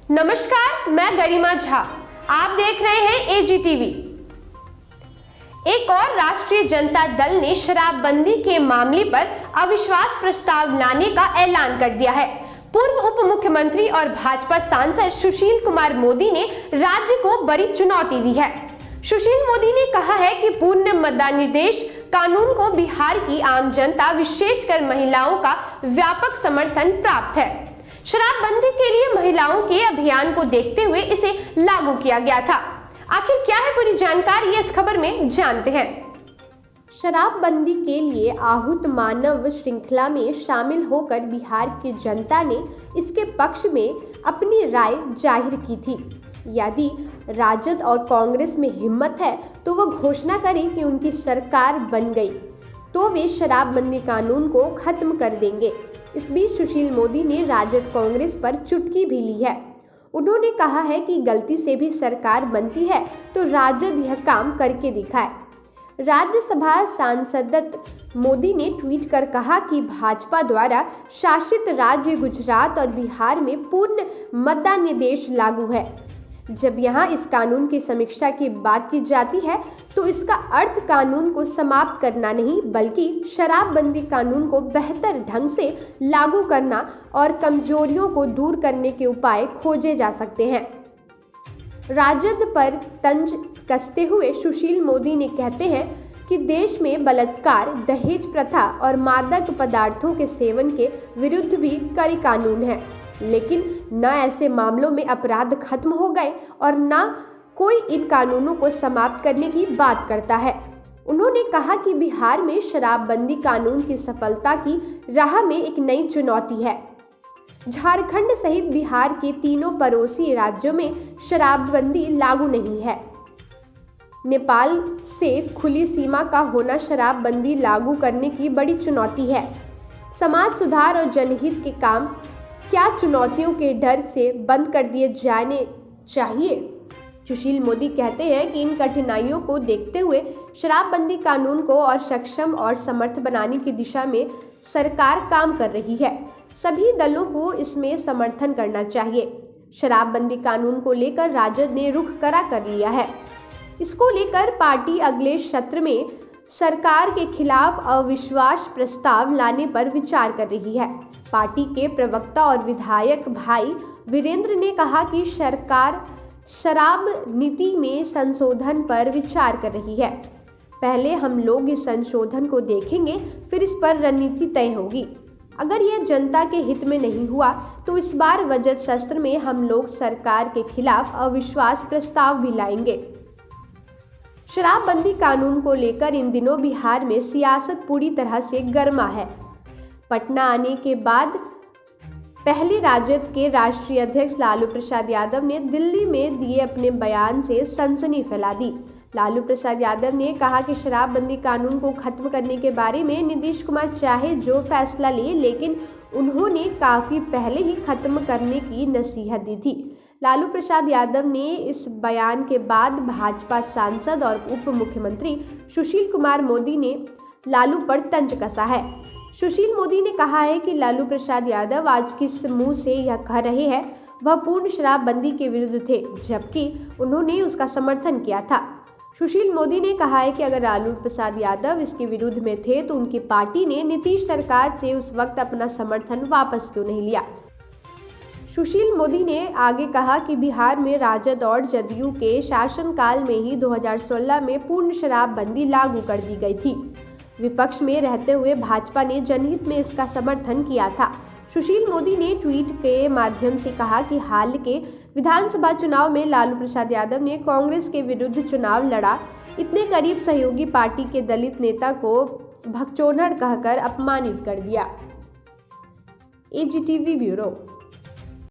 नमस्कार, मैं गरिमा झा। आप देख रहे हैं AGTV। एक और राष्ट्रीय जनता दल ने शराबबंदी के मामले पर अविश्वास प्रस्ताव लाने का ऐलान कर दिया है। पूर्व उप मुख्यमंत्री और भाजपा सांसद सुशील कुमार मोदी ने राज्य को बड़ी चुनौती दी है। सुशील मोदी ने कहा है कि पूर्ण मद्यानिषेध कानून को बिहार की आम जनता, विशेषकर महिलाओं का व्यापक समर्थन प्राप्त है। शराबबंदी के लिए महिलाओं के अभियान को देखते हुए इसे लागू किया गया था। आखिर क्या है पूरी जानकारी, इस खबर में जानते हैं। शराबबंदी के लिए आहूत मानव श्रृंखला में शामिल होकर बिहार की जनता ने इसके पक्ष में अपनी राय जाहिर की थी। यदि राजद और कांग्रेस में हिम्मत है तो वह घोषणा करें कि उनकी सरकार बन गई तो वे शराबबंदी कानून को खत्म कर देंगे। इस बीच सुशील मोदी ने राजद कांग्रेस पर चुटकी भी ली है। उन्होंने कहा है कि गलती से भी सरकार बनती है तो राजद यह काम करके दिखाए। राज्यसभा सांसद मोदी ने ट्वीट कर कहा कि भाजपा द्वारा शासित राज्य गुजरात और बिहार में पूर्ण मद्यानिषेध लागू है। जब यहाँ इस कानून की समीक्षा की बात की जाती है तो इसका अर्थ कानून को समाप्त करना नहीं, बल्कि शराबबंदी कानून को बेहतर ढंग से लागू करना और कमजोरियों को दूर करने के उपाय खोजे जा सकते हैं। राजद पर तंज कसते हुए सुशील मोदी ने कहते हैं कि देश में बलात्कार, दहेज प्रथा और मादक पदार्थों के सेवन के विरुद्ध भी कड़े कानून हैं, लेकिन न ऐसे मामलों में अपराध खत्म हो गए और न कोई इन कानूनों को समाप्त करने की बात करता है। उन्होंने कहा कि बिहार में शराबबंदी कानून की सफलता की राह में एक नई चुनौती है। झारखंड सहित बिहार के तीनों पड़ोसी राज्यों में शराबबंदी लागू नहीं है। नेपाल से खुली सीमा का होना शराबबंदी लागू करने की बड़ी चुनौती है। समाज सुधार और जनहित के काम क्या चुनौतियों के डर से बंद कर दिए जाने चाहिए? सुशील मोदी कहते हैं कि इन कठिनाइयों को देखते हुए शराबबंदी कानून को और सक्षम और समर्थ बनाने की दिशा में सरकार काम कर रही है। सभी दलों को इसमें समर्थन करना चाहिए। शराबबंदी कानून को लेकर राजद ने रुख कड़ा कर लिया है। इसको लेकर पार्टी अगले सत्र में सरकार के खिलाफ अविश्वास प्रस्ताव लाने पर विचार कर रही है। पार्टी के प्रवक्ता और विधायक भाई वीरेंद्र ने कहा कि सरकार शराब नीति में संशोधन पर विचार कर रही है। पहले हम लोग इस संशोधन को देखेंगे, फिर इस पर रणनीति तय होगी। अगर यह जनता के हित में नहीं हुआ तो इस बार बजट सत्र में हम लोग सरकार के खिलाफ अविश्वास प्रस्ताव भी लाएंगे। शराबबंदी कानून को लेकर इन दिनों बिहार में सियासत पूरी तरह से गर्मा है। पटना आने के बाद पहले राजद के राष्ट्रीय अध्यक्ष लालू प्रसाद यादव ने दिल्ली में दिए अपने बयान से सनसनी फैला दी। लालू प्रसाद यादव ने कहा कि शराबबंदी कानून को खत्म करने के बारे में नीतीश कुमार चाहे जो फैसला ले, लेकिन उन्होंने काफ़ी पहले ही खत्म करने की नसीहत दी थी। लालू प्रसाद यादव ने इस बयान के बाद भाजपा सांसद और उप मुख्यमंत्री सुशील कुमार मोदी ने लालू पर तंज कसा है। सुशील मोदी ने कहा है कि लालू प्रसाद यादव आज किस मुंह से यह कह रहे हैं, वह पूर्ण शराबबंदी के विरुद्ध थे, जबकि उन्होंने उसका समर्थन किया था। सुशील मोदी ने कहा है कि अगर लालू प्रसाद यादव इसके विरुद्ध में थे तो उनकी पार्टी ने नीतीश सरकार से उस वक्त अपना समर्थन वापस क्यों नहीं लिया। सुशील मोदी ने आगे कहा कि बिहार में राजद और जदयू के शासनकाल में ही 2016 में पूर्ण शराबबंदी लागू कर दी गई थी। विपक्ष में रहते हुए भाजपा ने जनहित में इसका समर्थन किया था। सुशील मोदी ने ट्वीट के माध्यम से कहा कि हाल के विधानसभा चुनाव में लालू प्रसाद यादव ने कांग्रेस के विरुद्ध चुनाव लड़ा। इतने करीब सहयोगी पार्टी के दलित नेता को भगचोदड़ कहकर अपमानित कर दिया। AGTV bureau.